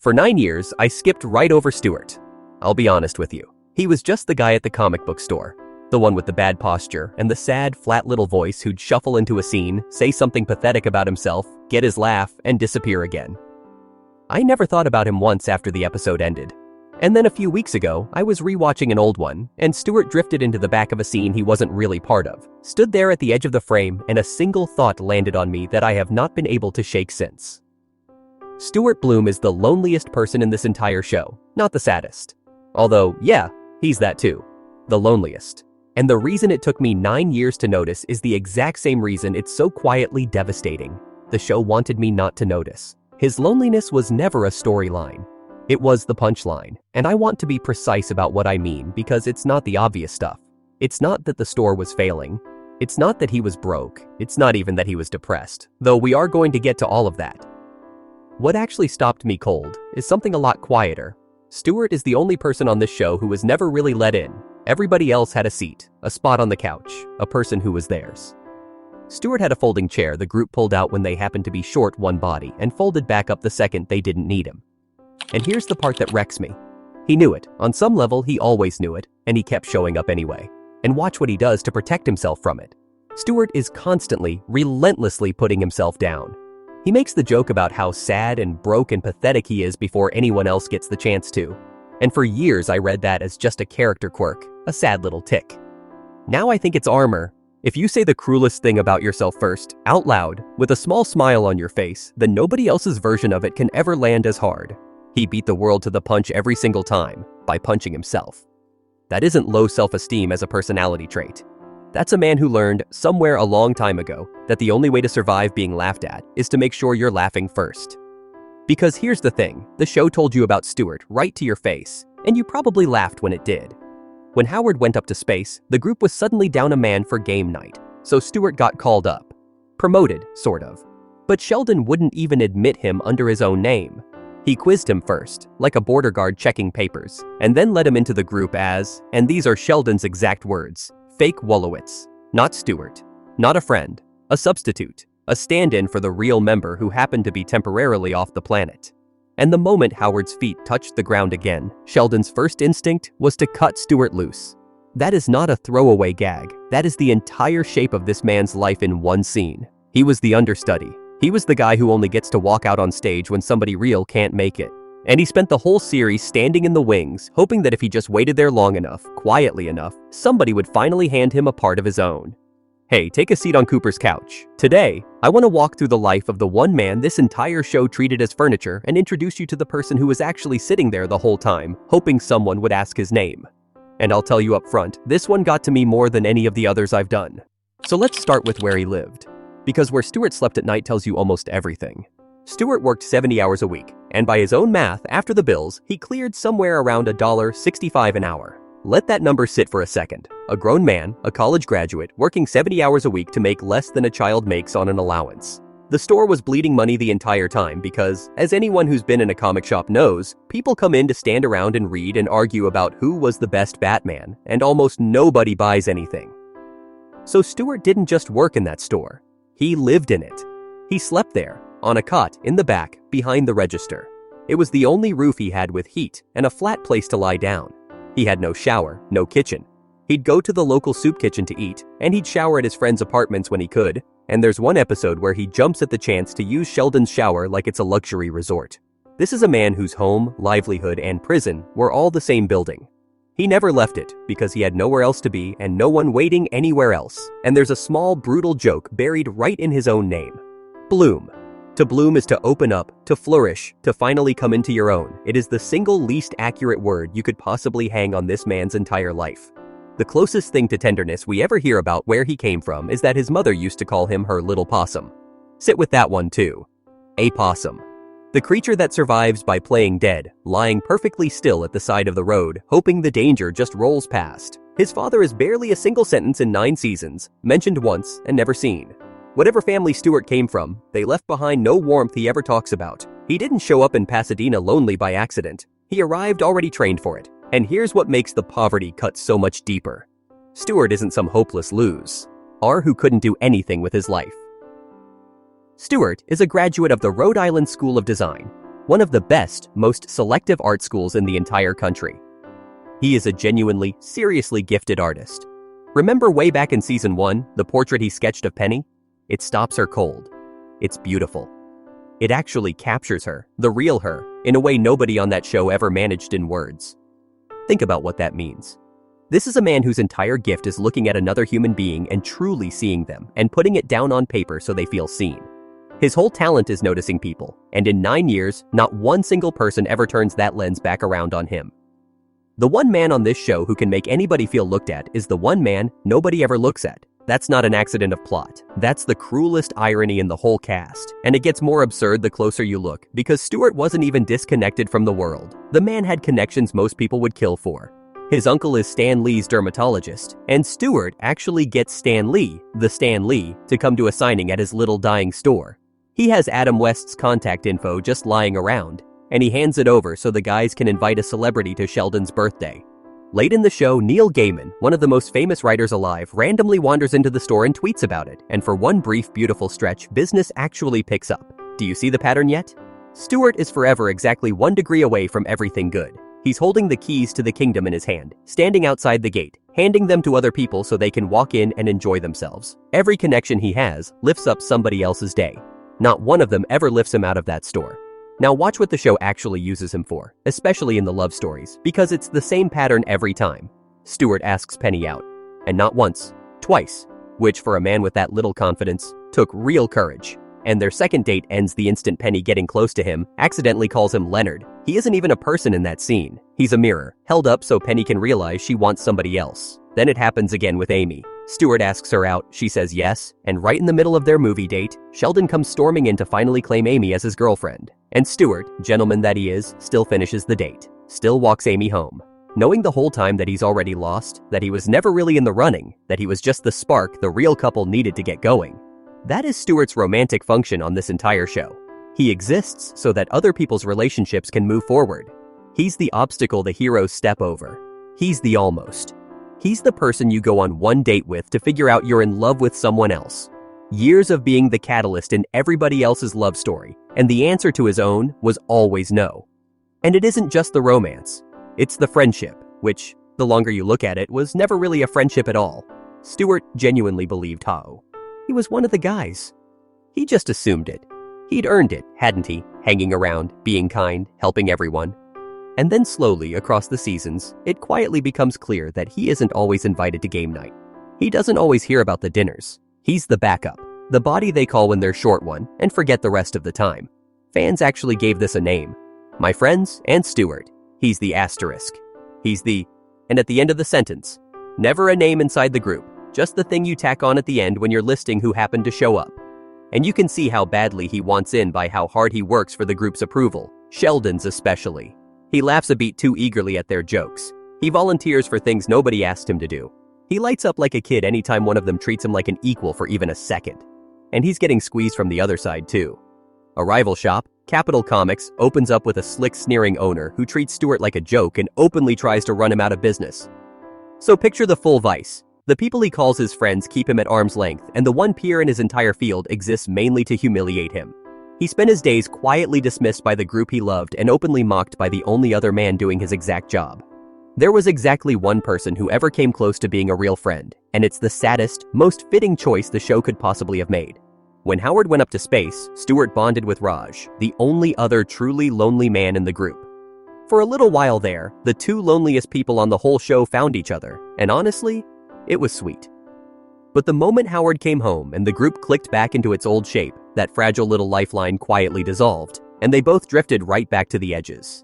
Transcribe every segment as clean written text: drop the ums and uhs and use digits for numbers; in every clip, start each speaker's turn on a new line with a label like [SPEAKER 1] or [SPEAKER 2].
[SPEAKER 1] For 9 years, I skipped right over Stuart. I'll be honest with you. He was just the guy at the comic book store. The one with the bad posture and the sad, flat little voice who'd shuffle into a scene, say something pathetic about himself, get his laugh, and disappear again. I never thought about him once after the episode ended. And then a few weeks ago, I was rewatching an old one, and Stuart drifted into the back of a scene he wasn't really part of, stood there at the edge of the frame, and a single thought landed on me that I have not been able to shake since. Stuart Bloom is the loneliest person in this entire show, not the saddest. Although, yeah, he's that too. The loneliest. And the reason it took me 9 years to notice is the exact same reason it's so quietly devastating. The show wanted me not to notice. His loneliness was never a storyline. It was the punchline, and I want to be precise about what I mean because it's not the obvious stuff. It's not that the store was failing. It's not that he was broke. It's not even that he was depressed, though we are going to get to all of that. What actually stopped me cold is something a lot quieter. Stuart is the only person on this show who was never really let in. Everybody else had a seat, a spot on the couch, a person who was theirs. Stuart had a folding chair the group pulled out when they happened to be short one body and folded back up the second they didn't need him. And here's the part that wrecks me. He knew it. On some level, he always knew it, and he kept showing up anyway. And watch what he does to protect himself from it. Stuart is constantly, relentlessly putting himself down. He makes the joke about how sad and broke and pathetic he is before anyone else gets the chance to. And for years I read that as just a character quirk, a sad little tick. Now I think it's armor. If you say the cruelest thing about yourself first, out loud, with a small smile on your face, then nobody else's version of it can ever land as hard. He beat the world to the punch every single time, by punching himself. That isn't low self-esteem as a personality trait. That's a man who learned, somewhere a long time ago, that the only way to survive being laughed at is to make sure you're laughing first. Because here's the thing, the show told you about Stuart right to your face, and you probably laughed when it did. When Howard went up to space, the group was suddenly down a man for game night, so Stuart got called up. Promoted, sort of. But Sheldon wouldn't even admit him under his own name. He quizzed him first, like a border guard checking papers, and then let him into the group as, and these are Sheldon's exact words, fake Wolowitz, not Stuart, not a friend, a substitute, a stand-in for the real member who happened to be temporarily off the planet. And the moment Howard's feet touched the ground again, Sheldon's first instinct was to cut Stuart loose. That is not a throwaway gag, that is the entire shape of this man's life in one scene. He was the understudy. He was the guy who only gets to walk out on stage when somebody real can't make it. And he spent the whole series standing in the wings, hoping that if he just waited there long enough, quietly enough, somebody would finally hand him a part of his own. Hey, take a seat on Cooper's couch. Today, I want to walk through the life of the one man this entire show treated as furniture and introduce you to the person who was actually sitting there the whole time, hoping someone would ask his name. And I'll tell you up front, this one got to me more than any of the others I've done. So let's start with where he lived. Because where Stuart slept at night tells you almost everything. Stuart worked 70 hours a week, and by his own math, after the bills, he cleared somewhere around $1.65 an hour. Let that number sit for a second. A grown man, a college graduate, working 70 hours a week to make less than a child makes on an allowance. The store was bleeding money the entire time because, as anyone who's been in a comic shop knows, people come in to stand around and read and argue about who was the best Batman, and almost nobody buys anything. So Stuart didn't just work in that store. He lived in it. He slept there, on a cot, in the back, behind the register. It was the only roof he had with heat and a flat place to lie down. He had no shower, no kitchen. He'd go to the local soup kitchen to eat, and he'd shower at his friends' apartments when he could, and there's one episode where he jumps at the chance to use Sheldon's shower like it's a luxury resort. This is a man whose home, livelihood, and prison were all the same building. He never left it because he had nowhere else to be and no one waiting anywhere else. And there's a small, brutal joke buried right in his own name. Bloom. To bloom is to open up, to flourish, to finally come into your own. It is the single least accurate word you could possibly hang on this man's entire life. The closest thing to tenderness we ever hear about where he came from is that his mother used to call him her little possum. Sit with that one too. A possum. The creature that survives by playing dead, lying perfectly still at the side of the road, hoping the danger just rolls past. His father is barely a single sentence in 9 seasons, mentioned once and never seen. Whatever family Stuart came from, they left behind no warmth he ever talks about. He didn't show up in Pasadena lonely by accident. He arrived already trained for it. And here's what makes the poverty cut so much deeper. Stuart isn't some hopeless lose, or who couldn't do anything with his life. Stuart is a graduate of the Rhode Island School of Design. one of the best, most selective art schools in the entire country. He is a genuinely, seriously gifted artist. Remember way back in season 1, the portrait he sketched of Penny? It stops her cold. It's beautiful. It actually captures her, the real her, in a way nobody on that show ever managed in words. Think about what that means. This is a man whose entire gift is looking at another human being and truly seeing them and putting it down on paper so they feel seen. His whole talent is noticing people, and in 9 years, not one single person ever turns that lens back around on him. The one man on this show who can make anybody feel looked at is the one man nobody ever looks at. That's not an accident of plot. That's the cruelest irony in the whole cast. And it gets more absurd the closer you look, because Stuart wasn't even disconnected from the world. The man had connections most people would kill for. His uncle is Stan Lee's dermatologist, and Stuart actually gets Stan Lee, the Stan Lee, to come to a signing at his little dying store. He has Adam West's contact info just lying around, and he hands it over so the guys can invite a celebrity to Sheldon's birthday. Late in the show, Neil Gaiman, one of the most famous writers alive, randomly wanders into the store and tweets about it, and for one brief, beautiful stretch, business actually picks up. Do you see the pattern yet? Stuart is forever exactly 1 degree away from everything good. He's holding the keys to the kingdom in his hand, standing outside the gate, handing them to other people so they can walk in and enjoy themselves. Every connection he has lifts up somebody else's day. Not one of them ever lifts him out of that store. Now watch what the show actually uses him for, especially in the love stories, because it's the same pattern every time. Stuart asks Penny out, and not once, twice, which for a man with that little confidence, took real courage. And their second date ends the instant Penny, getting close to him, accidentally calls him Leonard. He isn't even a person in that scene. He's a mirror, held up so Penny can realize she wants somebody else. Then it happens again with Amy. Stuart asks her out, she says yes, and right in the middle of their movie date, Sheldon comes storming in to finally claim Amy as his girlfriend. And Stuart, gentleman that he is, still finishes the date, still walks Amy home. Knowing the whole time that he's already lost, that he was never really in the running, that he was just the spark the real couple needed to get going. That is Stuart's romantic function on this entire show. He exists so that other people's relationships can move forward. He's the obstacle the heroes step over. He's the almost. He's the person you go on one date with to figure out you're in love with someone else. Years of being the catalyst in everybody else's love story, and the answer to his own was always no. And it isn't just the romance. It's the friendship, which, the longer you look at it, was never really a friendship at all. Stuart genuinely believed Ho. He was one of the guys. He just assumed it. He'd earned it, hadn't he? Hanging around, being kind, helping everyone. And then slowly, across the seasons, it quietly becomes clear that he isn't always invited to game night. He doesn't always hear about the dinners. He's the backup, the body they call when they're short one, and forget the rest of the time. Fans actually gave this a name. My friends and Stuart. He's the asterisk. He's the, and at the end of the sentence, never a name inside the group, just the thing you tack on at the end when you're listing who happened to show up. And you can see how badly he wants in by how hard he works for the group's approval, Sheldon's especially. He laughs a beat too eagerly at their jokes. He volunteers for things nobody asked him to do. He lights up like a kid anytime one of them treats him like an equal for even a second. And he's getting squeezed from the other side too. A rival shop, Capital Comics, opens up with a slick, sneering owner who treats Stuart like a joke and openly tries to run him out of business. So picture the full vice. The people he calls his friends keep him at arm's length, and the one peer in his entire field exists mainly to humiliate him. He spent his days quietly dismissed by the group he loved and openly mocked by the only other man doing his exact job. There was exactly one person who ever came close to being a real friend, and it's the saddest, most fitting choice the show could possibly have made. When Howard went up to space, Stuart bonded with Raj, the only other truly lonely man in the group. For a little while there, the two loneliest people on the whole show found each other, and honestly, it was sweet. But the moment Howard came home and the group clicked back into its old shape, that fragile little lifeline quietly dissolved, and they both drifted right back to the edges.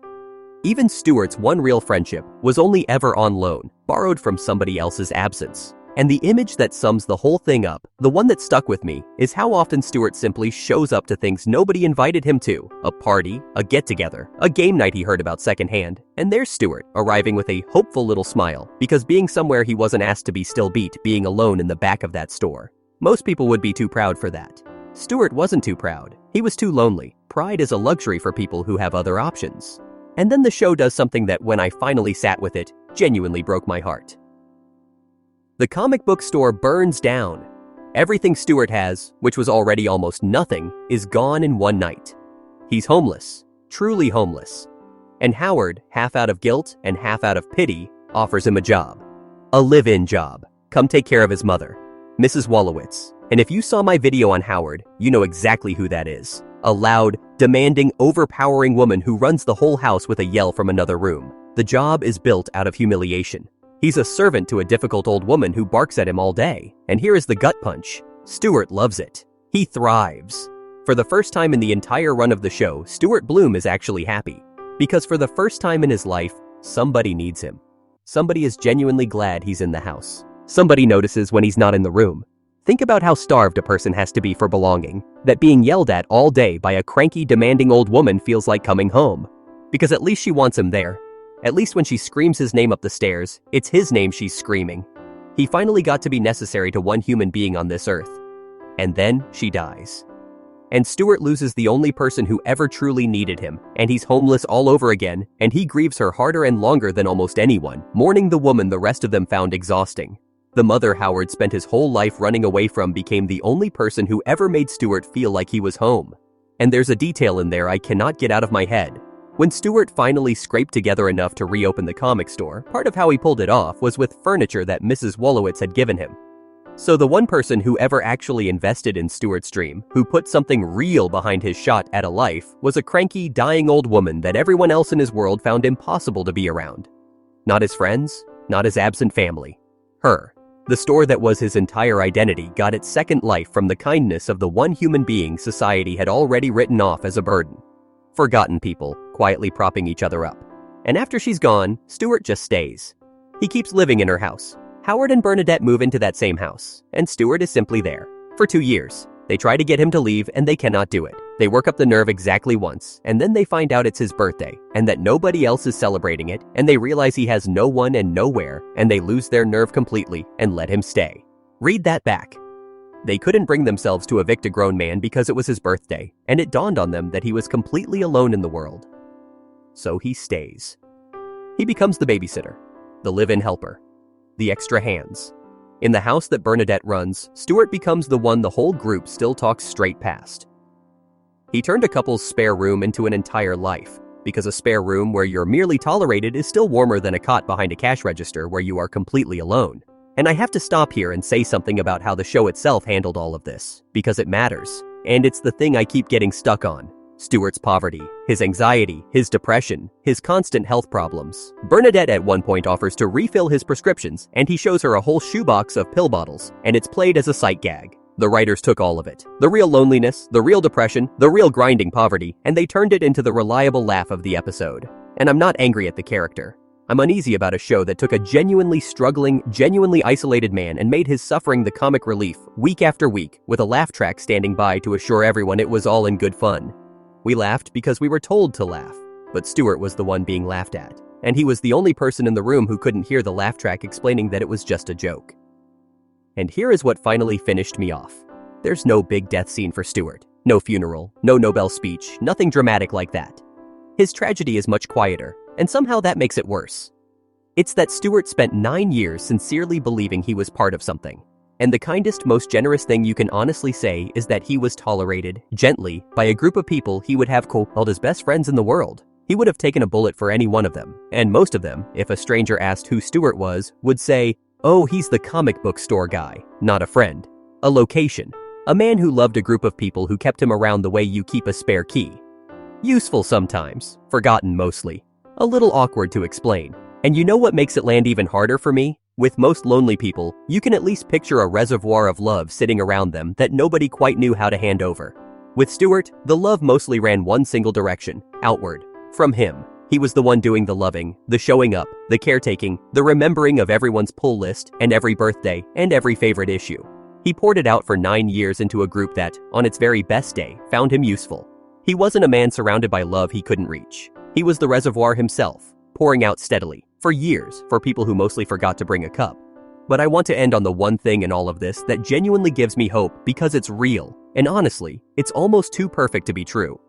[SPEAKER 1] Even Stuart's one real friendship was only ever on loan, borrowed from somebody else's absence. And the image that sums the whole thing up, the one that stuck with me, is how often Stuart simply shows up to things nobody invited him to. A party, a get-together, a game night he heard about secondhand, and there's Stuart, arriving with a hopeful little smile, because being somewhere he wasn't asked to be still beat being alone in the back of that store. Most people would be too proud for that. Stuart wasn't too proud. He was too lonely. Pride is a luxury for people who have other options. And then the show does something that, when I finally sat with it, genuinely broke my heart. The comic book store burns down. Everything Stuart has, which was already almost nothing, is gone in one night. He's homeless, truly homeless. And Howard, half out of guilt and half out of pity, offers him a job. A live-in job. Come take care of his mother, Mrs. Wolowitz. And if you saw my video on Howard, you know exactly who that is. A loud, demanding, overpowering woman who runs the whole house with a yell from another room. The job is built out of humiliation. He's a servant to a difficult old woman who barks at him all day. And here is the gut punch. Stuart loves it. He thrives. For the first time in the entire run of the show, Stuart Bloom is actually happy. Because for the first time in his life, somebody needs him. Somebody is genuinely glad he's in the house. Somebody notices when he's not in the room. Think about how starved a person has to be for belonging, that being yelled at all day by a cranky, demanding old woman feels like coming home. Because at least she wants him there. At least when she screams his name up the stairs, it's his name she's screaming. He finally got to be necessary to one human being on this earth. And then she dies. And Stuart loses the only person who ever truly needed him, and he's homeless all over again, and he grieves her harder and longer than almost anyone, mourning the woman the rest of them found exhausting. The mother Howard spent his whole life running away from became the only person who ever made Stuart feel like he was home. And there's a detail in there I cannot get out of my head. When Stuart finally scraped together enough to reopen the comic store, part of how he pulled it off was with furniture that Mrs. Wolowitz had given him. So the one person who ever actually invested in Stuart's dream, who put something real behind his shot at a life, was a cranky, dying old woman that everyone else in his world found impossible to be around. Not his friends, not his absent family. Her. The store that was his entire identity got its second life from the kindness of the one human being society had already written off as a burden. Forgotten people, quietly propping each other up. And after she's gone, Stuart just stays. He keeps living in her house. Howard and Bernadette move into that same house, and Stuart is simply there. For 2 years. They try to get him to leave, and they cannot do it. They work up the nerve exactly once, and then they find out it's his birthday, and that nobody else is celebrating it, and they realize he has no one and nowhere, and they lose their nerve completely and let him stay. Read that back. They couldn't bring themselves to evict a grown man because it was his birthday, and it dawned on them that he was completely alone in the world. So he stays. He becomes the babysitter, the live-in helper, the extra hands. In the house that Bernadette runs, Stuart becomes the one the whole group still talks straight past. He turned a couple's spare room into an entire life, because a spare room where you're merely tolerated is still warmer than a cot behind a cash register where you are completely alone. And I have to stop here and say something about how the show itself handled all of this, because it matters. And it's the thing I keep getting stuck on. Stuart's poverty, his anxiety, his depression, his constant health problems. Bernadette at one point offers to refill his prescriptions, and he shows her a whole shoebox of pill bottles, and it's played as a sight gag. The writers took all of it. The real loneliness, the real depression, the real grinding poverty, and they turned it into the reliable laugh of the episode. And I'm not angry at the character. I'm uneasy about a show that took a genuinely struggling, genuinely isolated man and made his suffering the comic relief, week after week, with a laugh track standing by to assure everyone it was all in good fun. We laughed because we were told to laugh, but Stuart was the one being laughed at, and he was the only person in the room who couldn't hear the laugh track explaining that it was just a joke. And here is what finally finished me off. There's no big death scene for Stuart, no funeral, no Nobel speech, nothing dramatic like that. His tragedy is much quieter, and somehow that makes it worse. It's that Stuart spent 9 years sincerely believing he was part of something. And the kindest, most generous thing you can honestly say is that he was tolerated, gently, by a group of people he would have called his best friends in the world. He would have taken a bullet for any one of them, and most of them, if a stranger asked who Stuart was, would say, "Oh, he's the comic book store guy," not a friend. A location. A man who loved a group of people who kept him around the way you keep a spare key. Useful sometimes, forgotten mostly. A little awkward to explain. And you know what makes it land even harder for me? With most lonely people, you can at least picture a reservoir of love sitting around them that nobody quite knew how to hand over. With Stuart, the love mostly ran one single direction, outward. From him. He was the one doing the loving, the showing up, the caretaking, the remembering of everyone's pull list, and every birthday, and every favorite issue. He poured it out for 9 years into a group that, on its very best day, found him useful. He wasn't a man surrounded by love he couldn't reach. He was the reservoir himself, pouring out steadily, for years, for people who mostly forgot to bring a cup. But I want to end on the one thing in all of this that genuinely gives me hope because it's real, and honestly, it's almost too perfect to be true.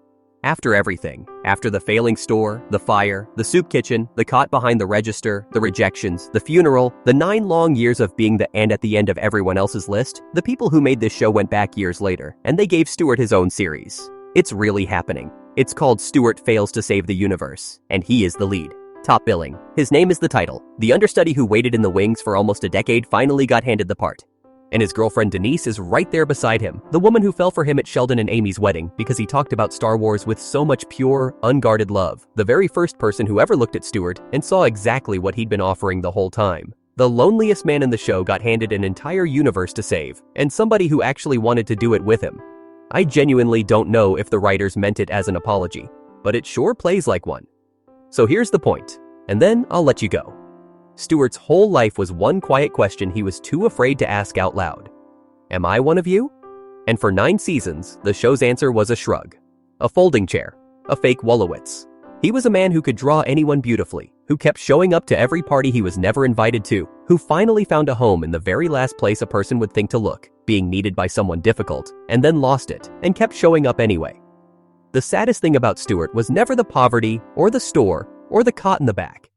[SPEAKER 1] After everything, after the failing store, the fire, the soup kitchen, the cot behind the register, the rejections, the funeral, the 9 long years of being the and at the end of everyone else's list, the people who made this show went back years later, and they gave Stuart his own series. It's really happening. It's called Stuart Fails to Save the Universe, and he is the lead. Top billing. His name is the title. The understudy who waited in the wings for almost a decade finally got handed the part. And his girlfriend Denise is right there beside him, the woman who fell for him at Sheldon and Amy's wedding because he talked about Star Wars with so much pure, unguarded love. The very first person who ever looked at Stuart and saw exactly what he'd been offering the whole time. The loneliest man in the show got handed an entire universe to save, and somebody who actually wanted to do it with him. I genuinely don't know if the writers meant it as an apology, but it sure plays like one. So here's the point, and then I'll let you go. Stuart's whole life was one quiet question he was too afraid to ask out loud. Am I one of you? And for 9 seasons, the show's answer was a shrug, a folding chair, a fake Wolowitz. He was a man who could draw anyone beautifully, who kept showing up to every party he was never invited to, who finally found a home in the very last place a person would think to look, being needed by someone difficult, and then lost it, and kept showing up anyway. The saddest thing about Stuart was never the poverty, or the store, or the cot in the back.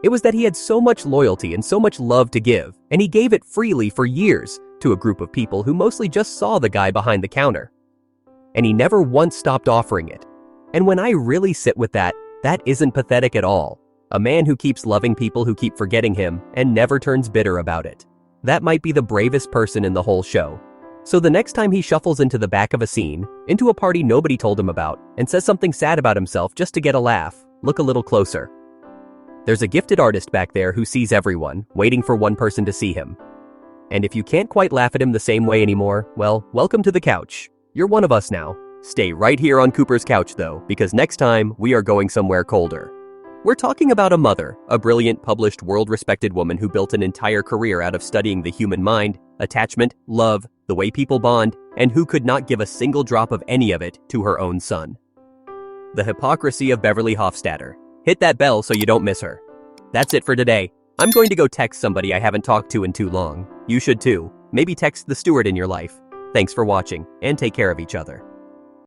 [SPEAKER 1] It was that he had so much loyalty and so much love to give, and he gave it freely for years to a group of people who mostly just saw the guy behind the counter. And he never once stopped offering it. And when I really sit with that, that isn't pathetic at all. A man who keeps loving people who keep forgetting him and never turns bitter about it. That might be the bravest person in the whole show. So the next time he shuffles into the back of a scene, into a party nobody told him about, and says something sad about himself just to get a laugh, look a little closer. There's a gifted artist back there who sees everyone, waiting for one person to see him. And if you can't quite laugh at him the same way anymore, well, welcome to the couch. You're one of us now. Stay right here on Cooper's couch though, because next time we are going somewhere colder. We're talking about a mother, a brilliant, published, world-respected woman who built an entire career out of studying the human mind, attachment, love, the way people bond, and who could not give a single drop of any of it to her own son. The hypocrisy of Beverly Hofstadter. Hit that bell so you don't miss her. That's it for today. I'm going to go text somebody I haven't talked to in too long. You should too. Maybe text the Stuart in your life. Thanks for watching, and take care of each other.